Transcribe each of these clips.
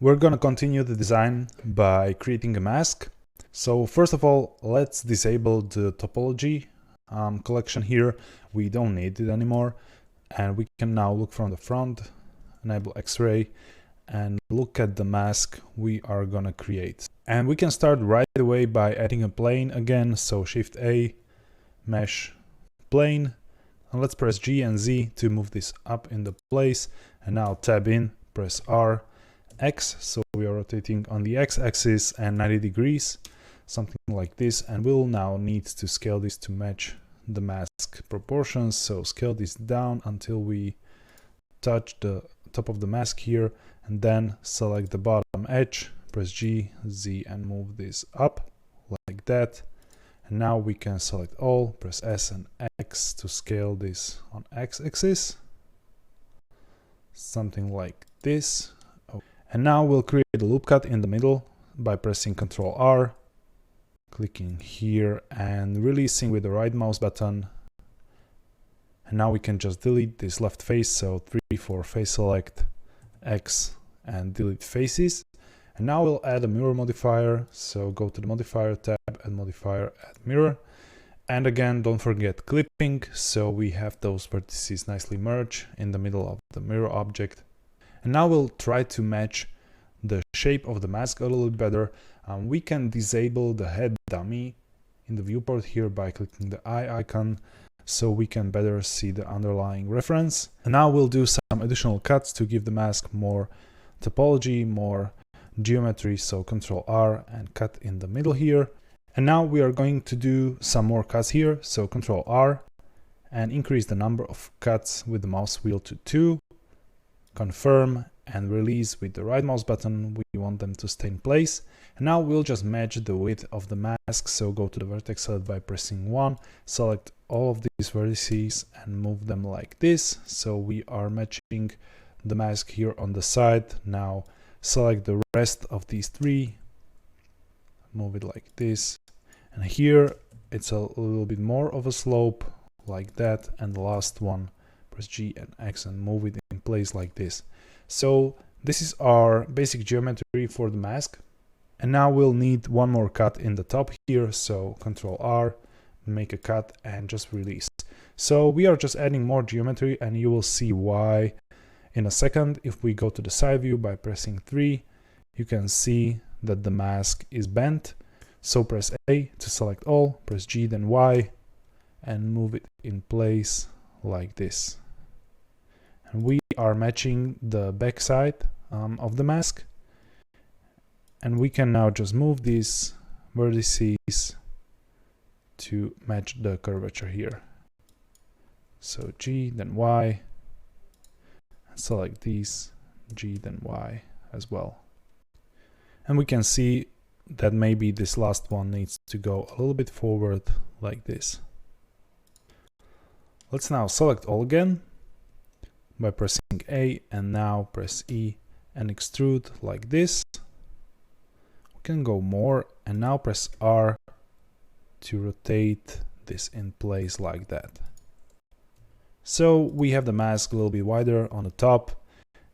We're gonna continue the design by creating a mask. So first of all, let's disable the topology collection here. We don't need it anymore. And we can now look from the front, enable X-ray, and look at the mask we are gonna create. And we can start right away by adding a plane again. So Shift A, Mesh, Plane. And let's press G and Z to move this up in the place. And now tab in, press R, X. So we are rotating on the X-axis and 90 degrees, something like this. And we'll now need to scale this to match the mask proportions. So scale this down until we touch the top of the mask here, and then select the bottom edge, press G, Z, and move this up like that. And now we can select all, press S and X to scale this on X-axis, something like this. And now we'll create a loop cut in the middle by pressing Ctrl R, clicking here and releasing with the right mouse button. And now we can just delete this left face, so 3 for face select, X, and delete faces. And now we'll add a mirror modifier, so go to the modifier tab, add modifier, add mirror. And again, don't forget clipping, so we have those vertices nicely merged in the middle of the mirror object. And now we'll try to match the shape of the mask a little bit better. We can disable the head dummy in the viewport here by clicking the eye icon, so we can better see the underlying reference. And now we'll do some additional cuts to give the mask more topology, more geometry, so Ctrl R and cut in the middle here. And now we are going to do some more cuts here, so Ctrl R and increase the number of cuts with the mouse wheel to 2, confirm and release with the right mouse button. We want them to stay in place. And now we'll just match the width of the mask, so go to the vertex select by pressing 1, select all of these vertices and move them like this. So we are matching the mask here on the side. Now select the rest of these 3, move it like this, and here it's a little bit more of a slope like that, and the last one, press G and X and move it in place like this. So this is our basic geometry for the mask. And now we'll need one more cut in the top here, so Ctrl R, make a cut and just release. So we are just adding more geometry, and you will see why in a second. If we go to the side view by pressing 3, you can see that the mask is bent. So press A to select all, press G then Y, and move it in place like this. And we are matching the back side of the mask. And we can now just move these vertices to match the curvature here. So G then Y, select these, G then Y as well. And we can see that maybe this last one needs to go a little bit forward like this. Let's now select all again by pressing A, and now press E and extrude like this. We can go more, and now press R to rotate this in place like that. So we have the mask a little bit wider on the top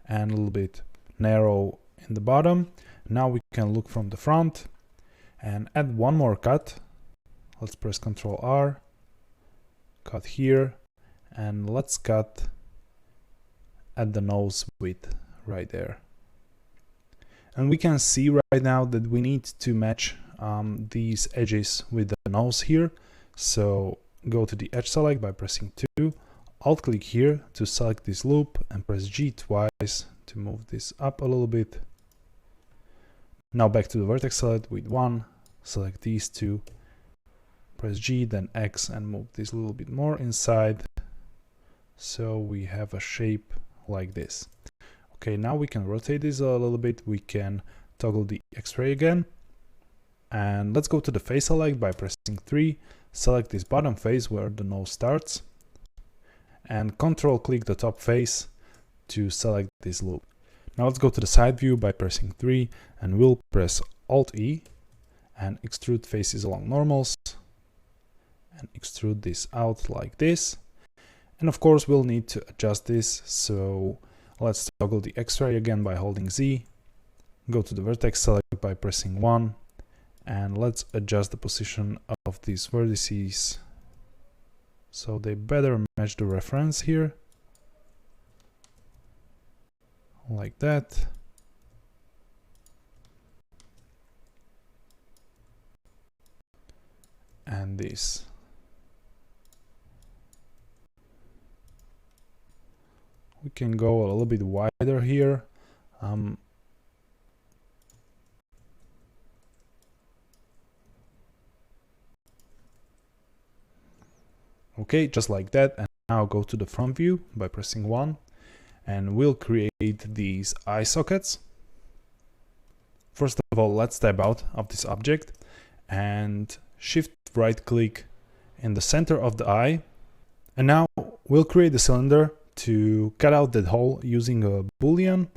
and a little bit narrow in the bottom. Now we can look from the front and add one more cut. Let's press Ctrl R, cut here, and let's cut at the nose width right there. And we can see right now that we need to match these edges with the nose here. So go to the edge select by pressing 2, alt click here to select this loop and press G twice to move this up a little bit. Now back to the vertex select with 1, select these 2, press G then X and move this a little bit more inside. So we have a shape like this. Okay, now we can rotate this a little bit. We can toggle the X-ray again. And let's go to the face select by pressing 3, select this bottom face where the nose starts, and Control click the top face to select this loop. Now let's go to the side view by pressing 3, and we'll press Alt E and extrude faces along normals and extrude this out like this. And of course we'll need to adjust this, so let's toggle the X-ray again by holding Z, go to the vertex select by pressing 1, and let's adjust the position of these vertices so they better match the reference here, like that. And this. We can go a little bit wider here. Okay, just like that. And now go to the front view by pressing 1, and we'll create these eye sockets. First of all, let's tab out of this object and shift right click in the center of the eye. And now we'll create the cylinder to cut out that hole using a boolean,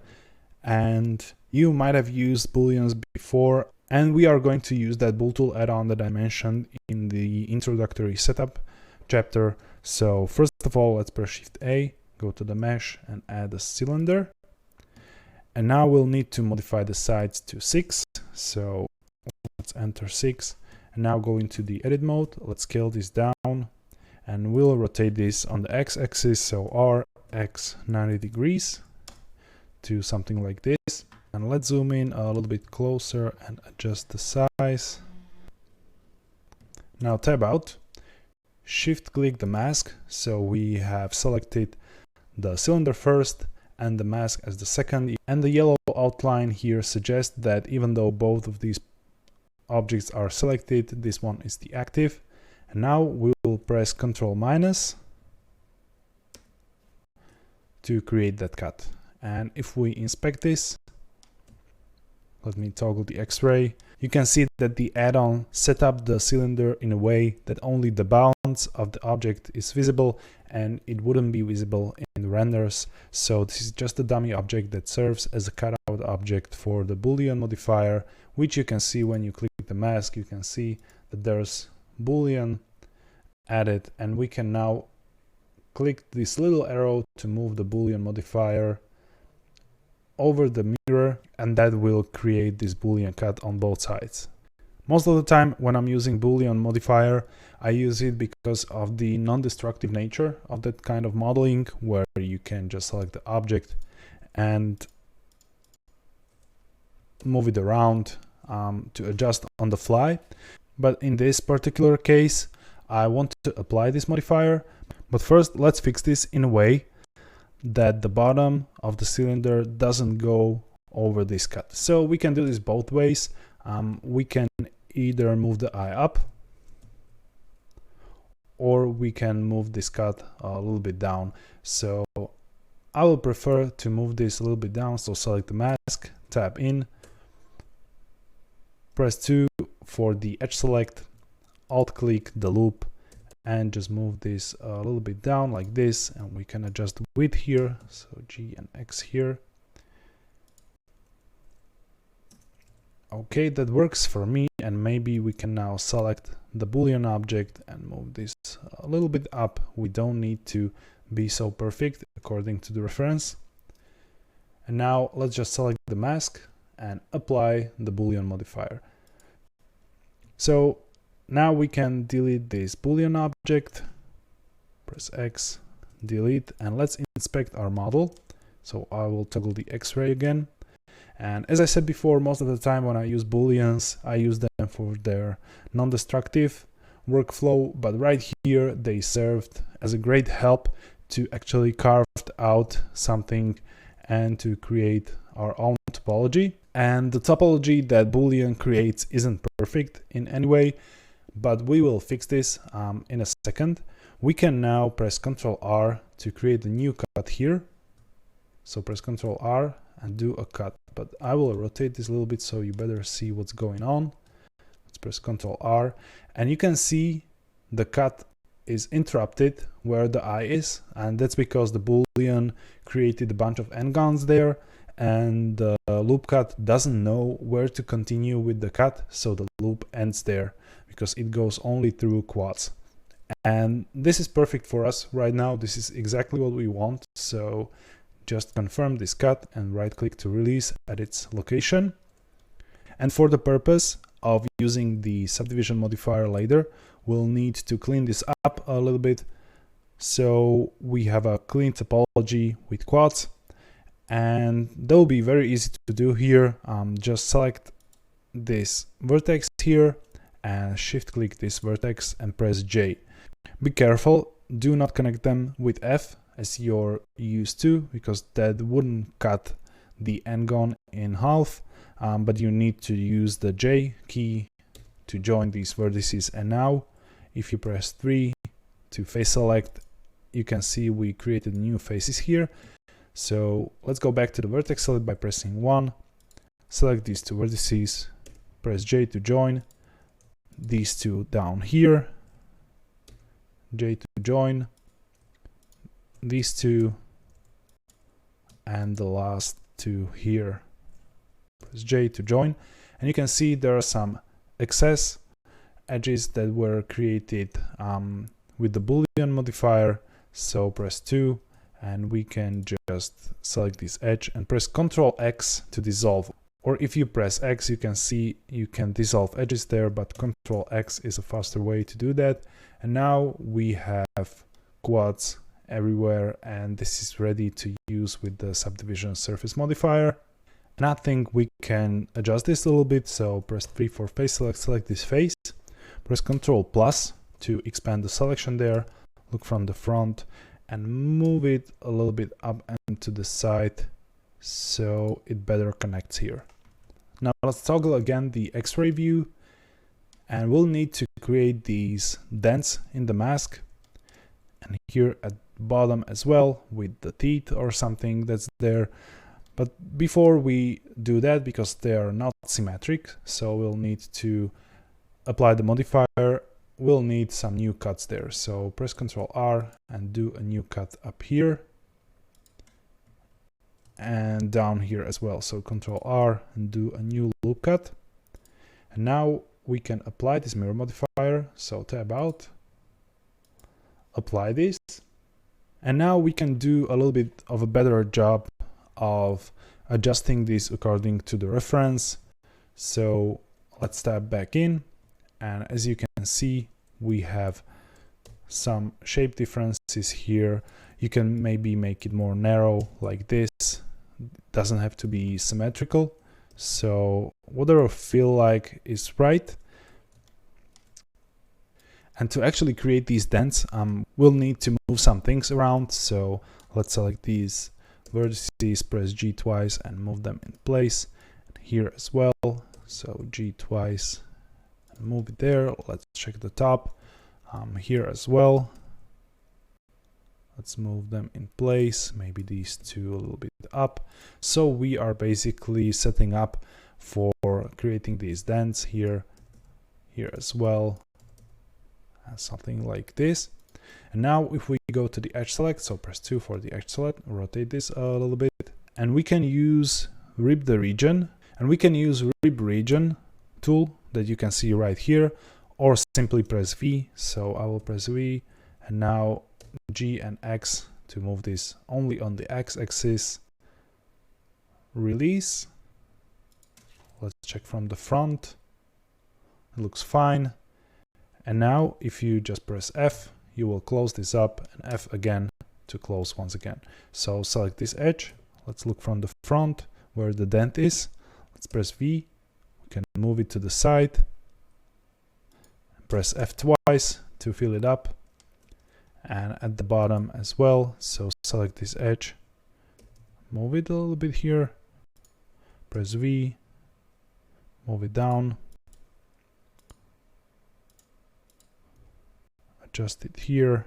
and you might have used booleans before, and we are going to use that bool tool add-on that I mentioned in the introductory setup chapter. So first of all, let's press Shift A, go to the mesh and add a cylinder. And now we'll need to modify the sides to 6. So let's enter 6. And now go into the edit mode. Let's scale this down, and we'll rotate this on the x-axis, so Rx 90 degrees to something like this. And let's zoom in a little bit closer and adjust the size. Now tab out, shift click the mask, so we have selected the cylinder first and the mask as the second, and the yellow outline here suggests that even though both of these objects are selected, this one is the active. And now we will press Ctrl- to create that cut. And if we inspect this, let me toggle the X-ray, you can see that the add-on set up the cylinder in a way that only the bounds of the object is visible, and it wouldn't be visible in the renders. So this is just a dummy object that serves as a cutout object for the Boolean modifier, which you can see when you click the mask. You can see that there's Boolean added, and we can now click this little arrow to move the Boolean modifier over the mirror, and that will create this Boolean cut on both sides. Most of the time when I'm using Boolean modifier, I use it because of the non-destructive nature of that kind of modeling, where you can just select the object and move it around to adjust on the fly. But in this particular case, I want to apply this modifier. But first, let's fix this in a way that the bottom of the cylinder doesn't go over this cut. So we can do this both ways. We can either move the eye up, or we can move this cut a little bit down. So I will prefer to move this a little bit down. So select the mask, tab in, press 2 for the edge select, alt click the loop, and just move this a little bit down like this, and we can adjust the width here, so G and X here. Okay, that works for me, and maybe we can now select the Boolean object and move this a little bit up. We don't need to be so perfect according to the reference. And now let's just select the mask and apply the Boolean modifier. So now we can delete this Boolean object, press X, delete, and let's inspect our model. So I will toggle the X-ray again. And as I said before, most of the time when I use Booleans, I use them for their non-destructive workflow, but right here they served as a great help to actually carve out something and to create our own topology. And the topology that Boolean creates isn't perfect in any way, but we will fix this in a second. We can now press Ctrl-R to create a new cut here. So press Ctrl-R and do a cut, but I will rotate this a little bit so you better see what's going on. Let's press Ctrl-R, and you can see the cut is interrupted where the eye is, and that's because the Boolean created a bunch of n-gons there, and the loop cut doesn't know where to continue with the cut, so the loop ends there because it goes only through quads. And this is perfect for us right now. This is exactly what we want. So just confirm this cut and right click to release at its location. And for the purpose of using the subdivision modifier later, we'll need to clean this up a little bit. So we have a clean topology with quads, and that will be very easy to do here. Just select this vertex here and shift click this vertex and press J. Be careful, do not connect them with F as you're used to, because that wouldn't cut the n-gon in half, but you need to use the J key to join these vertices. And now if you press 3 to face select, you can see we created new faces here. So let's go back to the vertex select by pressing 1, select these two vertices, press J to join, these two down here, J to join, these two, and the last two here, press J to join. And you can see there are some excess edges that were created with the Boolean modifier. So press 2 and we can just select this edge and press Ctrl X to dissolve. Or if you press X, you can see you can dissolve edges there, but Ctrl X is a faster way to do that. And now we have quads everywhere, and this is ready to use with the subdivision surface modifier. And I think we can adjust this a little bit. So press 3 for face select, select this face, press Ctrl plus to expand the selection there, look from the front and move it a little bit up and to the side so it better connects here. Now let's toggle again the X-ray view, and we'll need to create these dents in the mask, and here at the bottom as well with the teeth or something that's there. But before we do that, because they are not symmetric, so we'll need to apply the modifier, we'll need some new cuts there. So press Ctrl R and do a new cut up here and down here as well. So Ctrl R and do a new loop cut. And now we can apply this mirror modifier. So tab out, apply this. And now we can do a little bit of a better job of adjusting this according to the reference. So let's tab back in, and as you can see, we have some shape differences here. You can maybe make it more narrow like this. It doesn't have to be symmetrical. So whatever feel like is right. And to actually create these dents, we'll need to move some things around. So let's select these vertices, press G twice and move them in place. And here as well. So G twice and move it there. Let's check the top. Here as well. Let's move them in place. Maybe these two a little bit up. So we are basically setting up for creating these dents here as well. Something like this. And now if we go to the edge select, so press 2 for the edge select, rotate this a little bit, and we can use rib the region, and we can use rib region tool that you can see right here, or simply press V. So I will press V, and now G and X to move this only on the X axis. Release. Let's check from the front. It looks fine. And now if you just press F, you will close this up, and F again to close once again. So select this edge. Let's look from the front where the dent is. Let's press V. We can move it to the side. Press F twice to fill it up. And at the bottom as well. So select this edge. Move it a little bit here. Press V. Move it down. Adjust it here,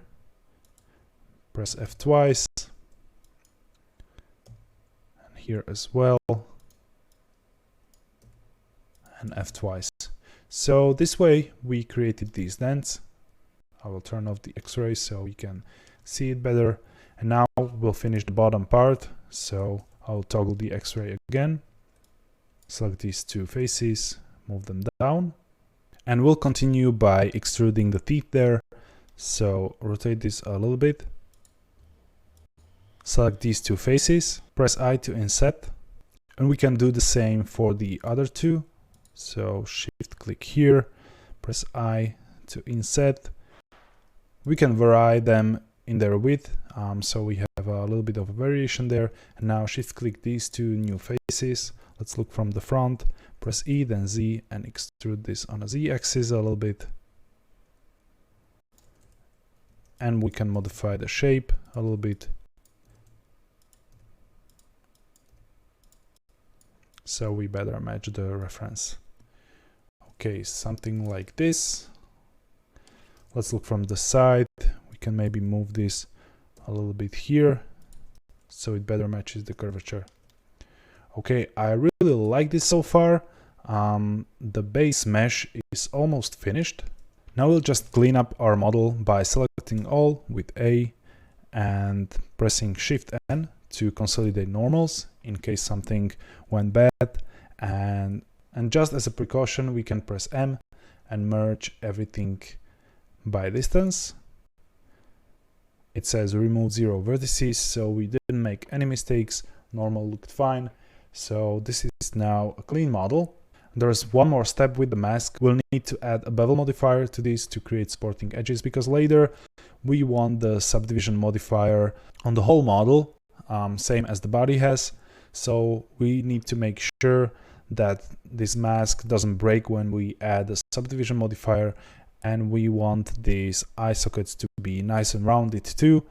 press F twice, and here as well, and F twice. So this way we created these dents. I will turn off the X-ray so you can see it better. And now we'll finish the bottom part. So I'll toggle the X-ray again, select these two faces, move them down, and we'll continue by extruding the teeth there. So rotate this a little bit, Select these two faces, press I to inset, and we can do the same for the other two. So shift click here, press I to inset. We can vary them in their width, so we have a little bit of a variation there. And now shift click these two new faces. Let's look from the front, press E, then Z, and extrude this on a Z axis a little bit. And we can modify the shape a little bit. So we better match the reference. Okay, something like this. Let's look from the side. We can maybe move this a little bit here so it better matches the curvature. Okay, I really like this so far. The base mesh is almost finished. Now we'll just clean up our model by selecting all with A and pressing Shift N to consolidate normals in case something went bad. And just as a precaution, we can press M and merge everything by distance. It says remove 0 vertices, so we didn't make any mistakes. Normal looked fine. So this is now a clean model. There's one more step with the mask. We'll need to add a bevel modifier to this to create supporting edges, because later we want the subdivision modifier on the whole model, same as the body has. So we need to make sure that this mask doesn't break when we add a subdivision modifier, and we want these eye sockets to be nice and rounded too,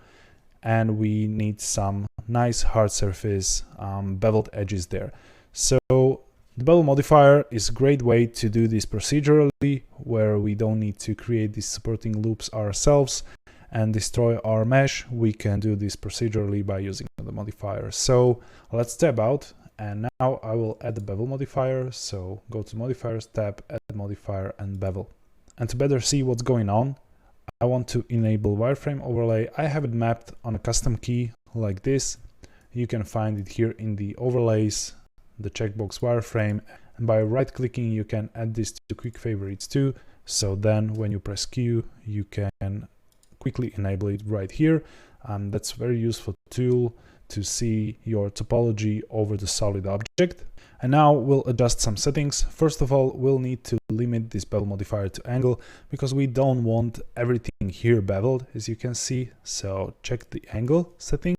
and we need some nice hard surface beveled edges there. So the bevel modifier is a great way to do this procedurally, where we don't need to create these supporting loops ourselves and destroy our mesh. We can do this procedurally by using the modifier. So let's tab out, and now I will add the bevel modifier. So go to modifiers tab, add modifier and bevel. And to better see what's going on, I want to enable wireframe overlay. I have it mapped on a custom key like this. You can find it here in the overlays, the checkbox wireframe, and by right clicking you can add this to quick favorites too. So then when you press Q, you can quickly enable it right here. That's a very useful tool to see your topology over the solid object. And now we'll adjust some settings. First of all, we'll need to limit this bevel modifier to angle, because we don't want everything here beveled, as you can see. So check the angle setting.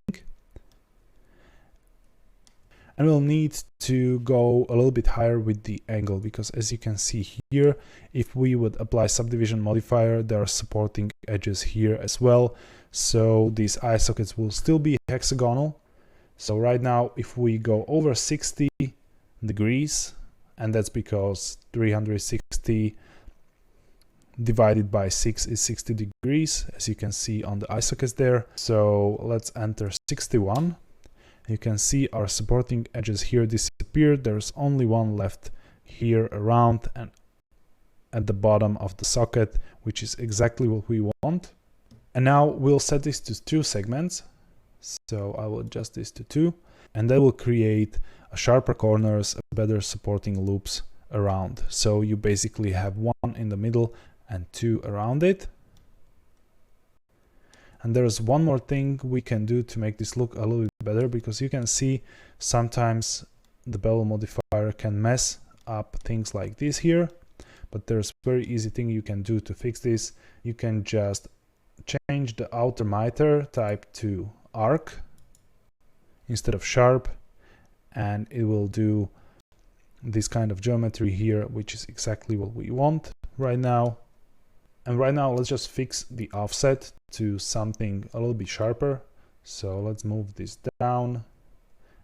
And we'll need to go a little bit higher with the angle, because as you can see here, if we would apply subdivision modifier, there are supporting edges here as well. So these eye sockets will still be hexagonal. So right now, if we go over 60 degrees, and that's because 360 divided by 6 is 60 degrees, as you can see on the eye sockets there. So let's enter 61. You can see our supporting edges here disappeared. There's only one left here around and at the bottom of the socket, which is exactly what we want. And now we'll set this to 2 segments. So I will adjust this to 2, and that will create a sharper corners, a better supporting loops around. So you basically have 1 in the middle and 2 around it. And there's one more thing we can do to make this look a little bit better, because you can see sometimes the bevel modifier can mess up things like this here, but there's a very easy thing you can do to fix this. You can just change the outer miter type to arc instead of sharp, and it will do this kind of geometry here, which is exactly what we want right now. And right now let's just fix the offset to something a little bit sharper. So let's move this down,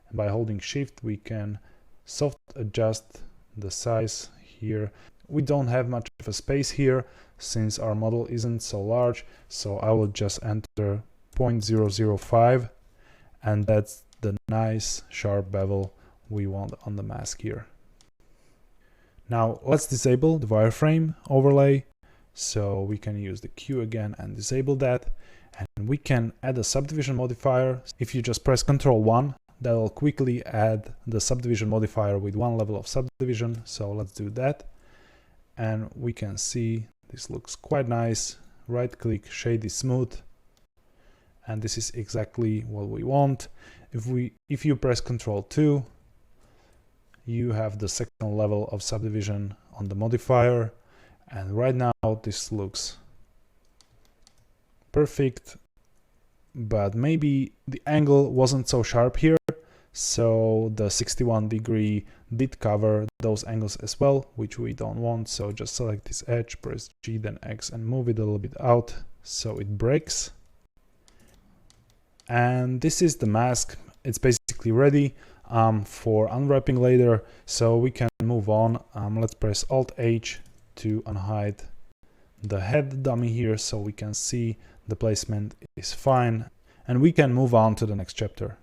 and by holding shift we can soft adjust the size here. We don't have much of a space here since our model isn't so large, so I will just enter 0.005, and that's the nice sharp bevel we want on the mask here. Now let's disable the wireframe overlay. So we can use the Q again and disable that, and we can add a subdivision modifier. If you just press Ctrl 1, that will quickly add the subdivision modifier with 1 level of subdivision. So let's do that, and we can see this looks quite nice. Right click, shade is smooth, and this is exactly what we want. If you press Ctrl 2, you have the second level of subdivision on the modifier, and right now this looks perfect, but maybe the angle wasn't so sharp here, so the 61° did cover those angles as well, which we don't want. So just select this edge, press G then X and move it a little bit out so it breaks. And this is the mask. It's basically ready for unwrapping later, so we can move on. Let's press Alt H to unhide the head dummy here so we can see the placement is fine, and we can move on to the next chapter.